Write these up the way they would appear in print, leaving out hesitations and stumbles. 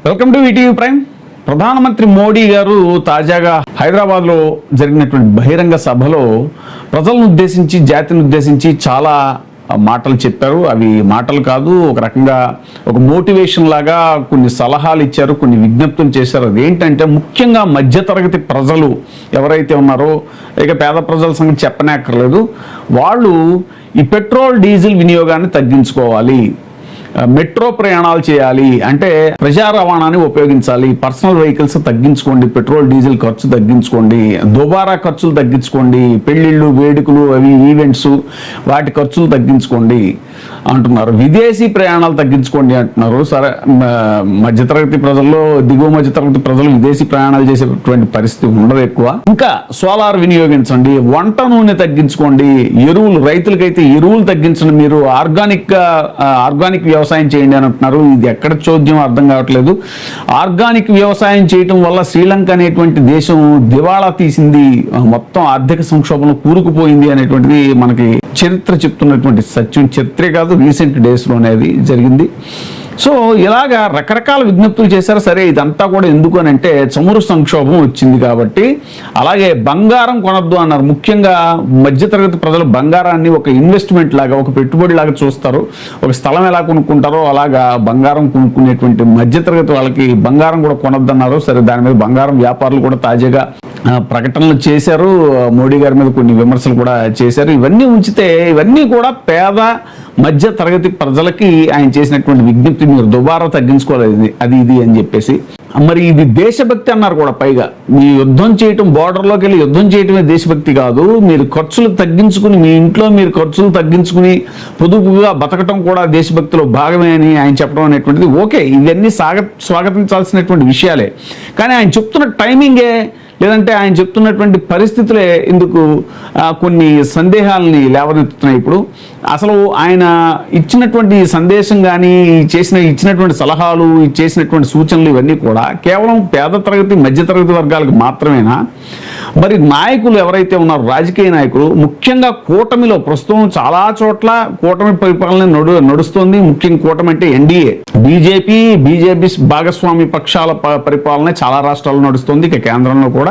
Welcome to ETV prime. ప్రధానమంత్రి మోడీ గారు తాజాగా హైదరాబాద్లో జరిగినటువంటి బహిరంగ సభలో ప్రజలను ఉద్దేశించి, జాతిని ఉద్దేశించి చాలా మాటలు చెప్పారు. అవి మాటలు కాదు, ఒక రకంగా ఒక మోటివేషన్ లాగా కొన్ని సలహాలు ఇచ్చారు, కొన్ని విజ్ఞప్తులు చేశారు. అదేంటంటే ముఖ్యంగా మధ్యతరగతి ప్రజలు ఎవరైతే ఉన్నారో, ఇక పేద ప్రజల సంగతి చెప్పనక్కర్లేదు, వాళ్ళు ఈ పెట్రోల్ డీజిల్ వినియోగాన్ని తగ్గించుకోవాలి, మెట్రో ప్రయాణాలు చేయాలి, అంటే ప్రజా రవాణాని ఉపయోగించాలి, పర్సనల్ వెహికల్స్ తగ్గించుకోండి, పెట్రోల్ డీజిల్ ఖర్చు తగ్గించుకోండి, దుబారా ఖర్చులు తగ్గించుకోండి, పెళ్లిళ్ళు, వేడుకలు, అవి ఈవెంట్స్, వాటి ఖర్చులు తగ్గించుకోండి అంటున్నారు. విదేశీ ప్రయాణాలు తగ్గించుకోండి అంటున్నారు. సరే, మధ్యతరగతి ప్రజల్లో, దిగువ మధ్యతరగతి ప్రజలు విదేశీ ప్రయాణాలు చేసేటువంటి పరిస్థితి ఉండదు ఎక్కువ. ఇంకా సోలార్ వినియోగించండి, వంట నూనె తగ్గించుకోండి, ఎరువులు, రైతులకైతే ఎరువులు తగ్గించండి, మీరు ఆర్గానిక్ వ్యవసాయం చేయండి అని అంటున్నారు. ఇది ఎక్కడ చోద్యం అర్థం కావట్లేదు. ఆర్గానిక్ వ్యవసాయం చేయటం వల్ల శ్రీలంక అనేటువంటి దేశం దివాళా తీసింది, మొత్తం ఆర్థిక సంక్షోభంలో కూరుకుపోయింది అనేటువంటిది మనకి చరిత్ర చెప్తున్నటువంటి సత్యం. చరిత్రే కాదు, రీసెంట్ డేస్లోనే అది జరిగింది. సో ఇలాగా రకరకాల విజ్ఞప్తులు చేశారు. సరే, ఇదంతా కూడా ఎందుకు అని అంటే చమురు సంక్షోభం వచ్చింది కాబట్టి. అలాగే బంగారం కొనద్దు అన్నారు. ముఖ్యంగా మధ్యతరగతి ప్రజలు బంగారాన్ని ఒక ఇన్వెస్ట్మెంట్ లాగా, ఒక పెట్టుబడి లాగా చూస్తారు. ఒక స్థలం ఎలా కొనుక్కుంటారో అలాగా బంగారం కొనుక్కునేటువంటి మధ్యతరగతి వాళ్ళకి బంగారం కూడా కొనద్దు అన్నారు. సరే, దాని మీద బంగారం వ్యాపారులు కూడా తాజాగా ప్రకటనలు చేశారు. మోడీ గారి మీద కొన్ని విమర్శలు కూడా చేశారు. ఇవన్నీ ఉంచితే ఇవన్నీ కూడా పేద మధ్య తరగతి ప్రజలకి ఆయన చేసినటువంటి విజ్ఞప్తి, మీరు దుబారా తగ్గించుకోలేదు అది ఇది అని చెప్పేసి. మరి ఇది దేశభక్తి అన్నారు కూడా. పైగా మీ యుద్ధం చేయటం, బోర్డర్లోకి వెళ్ళి యుద్ధం చేయటమే దేశభక్తి కాదు, మీరు ఖర్చులు తగ్గించుకుని, మీ ఇంట్లో మీరు ఖర్చులు తగ్గించుకుని పొదుపుగా బతకటం కూడా దేశభక్తిలో భాగమే అని ఆయన చెప్పడం అనేటువంటిది ఓకే, ఇవన్నీ స్వాగతించాల్సినటువంటి విషయాలే. కానీ ఆయన చెప్తున్న టైమింగే, లేదంటే ఆయన చెప్తున్నటువంటి పరిస్థితులే ఎందుకు కొన్ని సందేహాలని లేవనెత్తుతున్నాయి. ఇప్పుడు అసలు ఆయన ఇచ్చినటువంటి సందేశం కానీ, ఇచ్చినటువంటి సలహాలు, చేసినటువంటి సూచనలు ఇవన్నీ కూడా కేవలం పేద తరగతి, మధ్యతరగతి వర్గాలకు మాత్రమేనా? మరి నాయకులు ఎవరైతే ఉన్నారో, రాజకీయ నాయకులు, ముఖ్యంగా కూటమిలో ప్రస్తుతం చాలా చోట్ల కూటమి పరిపాలన నడుస్తుంది. ముఖ్యంగా కూటమి అంటే ఎన్డీఏ, బీజేపీ భాగస్వామి పక్షాల పరిపాలన చాలా రాష్ట్రాల్లో నడుస్తుంది. ఇక కేంద్రంలో కూడా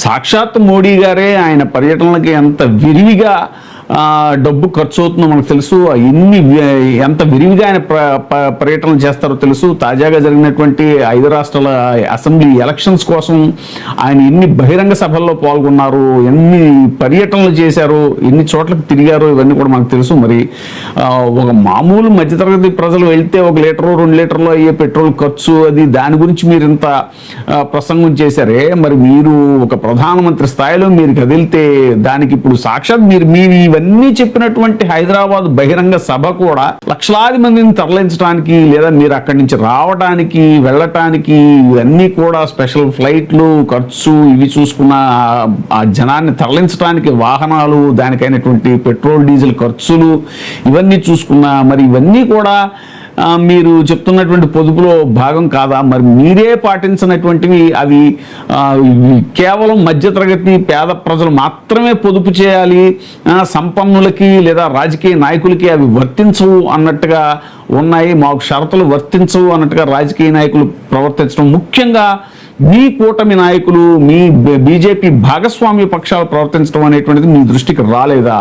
సాక్షాత్ మోడీ గారే ఆయన పర్యటనలకి ఎంత విరివిగా డబ్బు ఖర్చు అవుతుందో మనకు తెలుసు. ఎంత విరివిగా ఆయన పర్యటనలు చేస్తారో తెలుసు. తాజాగా జరిగినటువంటి 5 రాష్ట్రాల అసెంబ్లీ ఎలక్షన్స్ కోసం ఆయన ఎన్ని బహిరంగ సభల్లో పాల్గొన్నారు, ఎన్ని పర్యటనలు చేశారు, ఎన్ని చోట్లకు తిరిగారు, ఇవన్నీ కూడా మనకు తెలుసు. మరి ఒక మామూలు మధ్యతరగతి ప్రజలు వెళ్తే 1 లీటరు 2 లీటర్లు అయ్యే పెట్రోల్ ఖర్చు, అది దాని గురించి మీరు ఇంత ప్రసంగం చేశారే, మరి మీరు ఒక ప్రధానమంత్రి స్థాయిలో మీరు కదిలితే దానికి ఇప్పుడు సాక్షాత్ మీరు ఇవన్నీ చెప్పినటువంటి హైదరాబాద్ బహిరంగ సభ కూడా లక్షలాది మందిని తరలించడానికి, లేదా మీరు అక్కడి నుంచి రావడానికి, వెళ్ళటానికి, ఇవన్నీ కూడా స్పెషల్ ఫ్లైట్లు ఖర్చు, ఇవి చూసుకున్న ఆ జనాన్ని తరలించడానికి వాహనాలు, దానికైనటువంటి పెట్రోల్ డీజిల్ ఖర్చులు, ఇవన్నీ చూసుకున్నా మరి ఇవన్నీ కూడా మీరు చెప్తున్నటువంటి పొదుపులో భాగం కాదా? మరి మీరే పాటించినటువంటివి అవి కేవలం మధ్యతరగతి పేద ప్రజలు మాత్రమే పొదుపు చేయాలి, సంపన్నులకి లేదా రాజకీయ నాయకులకి అవి వర్తించవు అన్నట్టుగా ఉన్నాయి, మాకు షరతులు వర్తించవు అన్నట్టుగా రాజకీయ నాయకులు ప్రవర్తించడం, ముఖ్యంగా మీ కూటమి నాయకులు, మీ బీజేపీ భాగస్వామ్య పక్షాలు ప్రవర్తించడం అనేటువంటిది మీ దృష్టికి రాలేదా?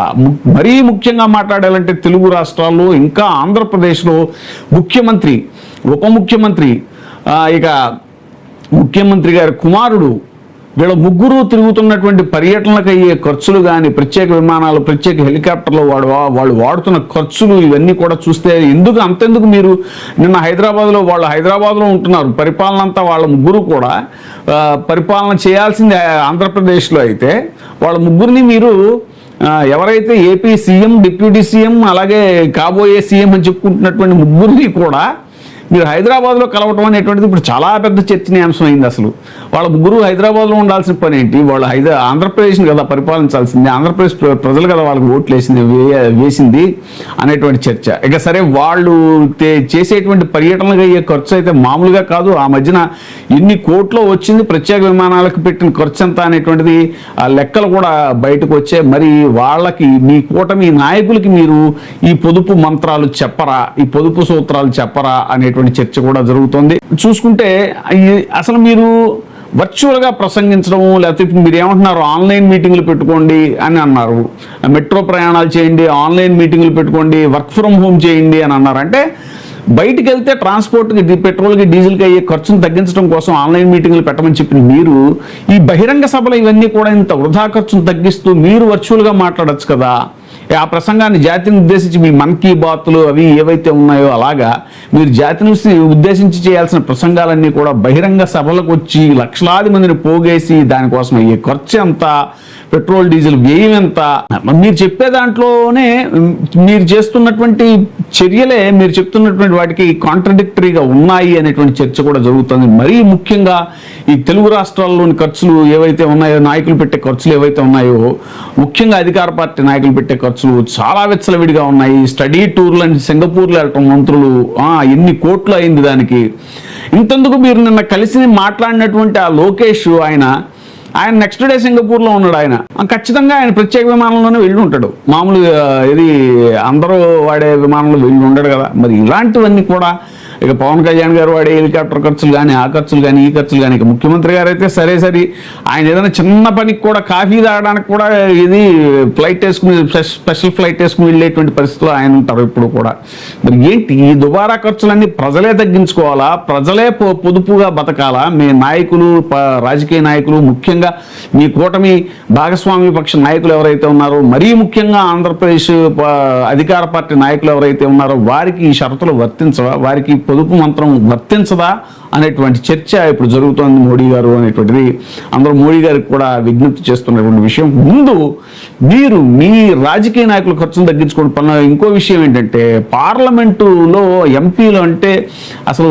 మరీ ముఖ్యంగా మాట్లాడాలంటే తెలుగు రాష్ట్రాల్లో, ఇంకా ఆంధ్రప్రదేశ్లో ముఖ్యమంత్రి, ఉప ముఖ్యమంత్రి, ఇక ముఖ్యమంత్రి గారి కుమారుడు, వీళ్ళ ముగ్గురు తిరుగుతున్నటువంటి పర్యటనలకు అయ్యే ఖర్చులు కానీ, ప్రత్యేక విమానాలు, ప్రత్యేక హెలికాప్టర్లు వాళ్ళు వాడుతున్న ఖర్చులు, ఇవన్నీ కూడా చూస్తే అంతెందుకు మీరు నిన్న వాళ్ళు హైదరాబాద్లో ఉంటున్నారు, పరిపాలన అంతా వాళ్ళ ముగ్గురు కూడా పరిపాలన చేయాల్సింది ఆంధ్రప్రదేశ్లో అయితే, వాళ్ళ ముగ్గురిని మీరు ఎవరైతే ఏపీ సీఎం, డిప్యూటీ సీఎం, అలాగే కాబోయే సీఎం అని చెప్పుకుంటున్నటువంటి ముగ్గురిని కూడా మీరు హైదరాబాద్లో కలవటం అనేటువంటిది ఇప్పుడు చాలా పెద్ద చర్చనీయాంశం అయింది. అసలు వాళ్ళ ముగ్గురు హైదరాబాద్లో ఉండాల్సిన పని ఏంటి? వాళ్ళు ఆంధ్రప్రదేశ్ని కదా పరిపాలించాల్సింది, ఆంధ్రప్రదేశ్ ప్రజలు కదా వాళ్ళకి ఓట్లు వేసింది అనేటువంటి చర్చ. ఇక సరే, వాళ్ళు చేసేటువంటి పర్యటనలకు అయ్యే ఖర్చు అయితే మామూలుగా కాదు. ఆ మధ్యన ఎన్ని కోట్లు వచ్చింది, ప్రత్యేక విమానాలకు పెట్టిన ఖర్చు ఎంత అనేటువంటిది ఆ లెక్కలు కూడా బయటకు వచ్చాయి. మరి వాళ్ళకి, మీ కూటమి నాయకులకి మీరు ఈ పొదుపు మంత్రాలు చెప్పరా, ఈ పొదుపు సూత్రాలు చెప్పరా అనే అనేటువంటి చర్చ కూడా జరుగుతోంది. చూసుకుంటే అసలు మీరు వర్చువల్గా ప్రసంగించడం, లేకపోతే ఇప్పుడు మీరు ఏమంటున్నారు ఆన్లైన్ మీటింగ్లు పెట్టుకోండి అని అన్నారు, మెట్రో ప్రయాణాలు చేయండి, ఆన్లైన్ మీటింగ్లు పెట్టుకోండి, వర్క్ ఫ్రమ్ హోమ్ చేయండి అని అన్నారు. అంటే బయటికి వెళ్తే ట్రాన్స్పోర్ట్కి, పెట్రోల్కి, డీజిల్కి అయ్యే ఖర్చును తగ్గించడం కోసం ఆన్లైన్ మీటింగ్లు పెట్టమని చెప్పిన మీరు ఈ బహిరంగ సభలు ఇవన్నీ కూడా ఇంత వృధా ఖర్చును తగ్గిస్తూ మీరు వర్చువల్గా మాట్లాడచ్చు కదా. ఆ ప్రసంగాన్ని జాతిని ఉద్దేశించి మీ మన్ కీ బాత్లు అవి ఏవైతే ఉన్నాయో అలాగా మీరు జాతిని ఉద్దేశించి చేయాల్సిన ప్రసంగాలన్నీ కూడా బహిరంగ సభలకు వచ్చి లక్షలాది మందిని పోగేసి దానికోసం అయ్యే ఖర్చు ఎంత, పెట్రోల్ డీజిల్ వ్యయం ఎంత, మీరు చెప్పే దాంట్లోనే మీరు చేస్తున్నటువంటి చర్యలే మీరు చెప్తున్నటువంటి వాటికి కాంట్రడిక్టరీగా ఉన్నాయి అనేటువంటి చర్చ కూడా జరుగుతుంది. మరీ ముఖ్యంగా ఈ తెలుగు రాష్ట్రాల్లోని ఖర్చులు ఏవైతే ఉన్నాయో, నాయకులు పెట్టే ఖర్చులు ఏవైతే ఉన్నాయో, ముఖ్యంగా అధికార పార్టీ నాయకులు పెట్టే ఖర్చులు చాలా విచ్చలవిడిగా ఉన్నాయి. స్టడీ టూర్లు అని సింగపూర్లో వెళ్ళటం మంత్రులు, ఎన్ని కోట్లు అయింది దానికి. ఇంతెందుకు మీరు నిన్న కలిసి మాట్లాడినటువంటి ఆ లోకేష్ ఆయన నెక్స్ట్ డే సింగపూర్లో ఉన్నాడు. ఆయన ఖచ్చితంగా ఆయన ప్రత్యేక విమానంలోనే వెళ్ళి ఉంటాడు, మామూలు ఇది అందరూ వాడే విమానంలో వెళ్ళి ఉండడు కదా. మరి ఇలాంటివన్నీ కూడా ఇక పవన్ కళ్యాణ్ గారు వాడే హెలికాప్టర్ ఖర్చులు కానీ, ఆ ఖర్చులు కానీ, ఈ ఖర్చులు కానీ, ఇక ముఖ్యమంత్రి గారు అయితే సరే ఆయన ఏదైనా చిన్న పనికి కూడా కాఫీ తాగడానికి కూడా ఇది ఫ్లైట్ వేసుకుని, స్పెషల్ ఫ్లైట్ వేసుకుని వెళ్ళేటువంటి పరిస్థితులు ఆయన ఉంటారు ఇప్పుడు కూడా. మరి ఏంటి ఈ దుబారా ఖర్చులన్నీ ప్రజలే తగ్గించుకోవాలా, ప్రజలే పొదుపుగా బతకాలా? మీ నాయకులు, రాజకీయ నాయకులు, ముఖ్యంగా మీ కూటమి భాగస్వామ్య పక్ష నాయకులు ఎవరైతే ఉన్నారో, మరీ ముఖ్యంగా ఆంధ్రప్రదేశ్ అధికార పార్టీ నాయకులు ఎవరైతే ఉన్నారో వారికి ఈ షరతులు వర్తించవా, వారికి పొదుపు మంత్రం వర్తించదా అనేటువంటి చర్చ ఇప్పుడు జరుగుతోంది మోడీ గారు అనేటువంటిది. అందరూ మోడీ గారికి కూడా విజ్ఞప్తి చేస్తున్నటువంటి విషయం. ముందు మీరు మీ రాజకీయ నాయకుల ఖర్చును తగ్గించుకోవడం పని. ఇంకో విషయం ఏంటంటే పార్లమెంటులో ఎంపీలు అంటే అసలు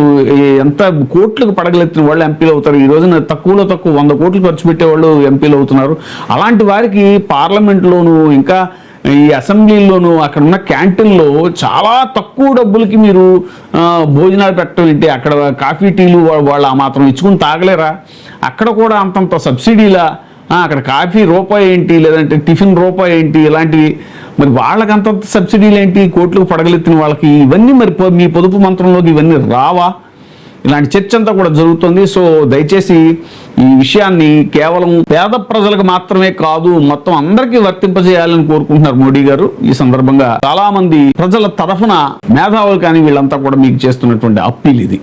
ఎంత కోట్లకు పడగలెత్తిన వాళ్ళు ఎంపీలు అవుతారు. ఈ రోజున తక్కువలో తక్కువ 100 కోట్లు ఖర్చు పెట్టేవాళ్ళు ఎంపీలు అవుతున్నారు. అలాంటి వారికి పార్లమెంట్లోనూ ఇంకా ఈ అసెంబ్లీలోనూ అక్కడ ఉన్న క్యాంటీన్లో చాలా తక్కువ డబ్బులకి మీరు భోజనాలు పెట్టడం ఏంటి? అక్కడ కాఫీ టీలు వాళ్ళు ఆ మాత్రం ఇచ్చుకుని తాగలేరా? అక్కడ కూడా అంతంత సబ్సిడీలా? అక్కడ కాఫీ రూపాయి ఏంటి, లేదంటే టిఫిన్ రూపాయి ఏంటి, ఇలాంటివి. మరి వాళ్ళకి అంతంత సబ్సిడీలు ఏంటి? కోట్లకు పడగలెత్తిన వాళ్ళకి ఇవన్నీ మరి మీ పొదుపు మంత్రంలోకి ఇవన్నీ రావా? ఇలాంటి చర్చ అంతా కూడా జరుగుతుంది. సో దయచేసి ఈ విషయాన్ని కేవలం పేద ప్రజలకు మాత్రమే కాదు, మొత్తం అందరికీ వర్తింపజేయాలని కోరుకుంటున్నారు మోడీ గారు. ఈ సందర్భంగా చాలా మంది ప్రజల తరఫున మేధావులు కానీ వీళ్ళంతా కూడా మీకు చేస్తున్నటువంటి అప్పీల్ ఇది.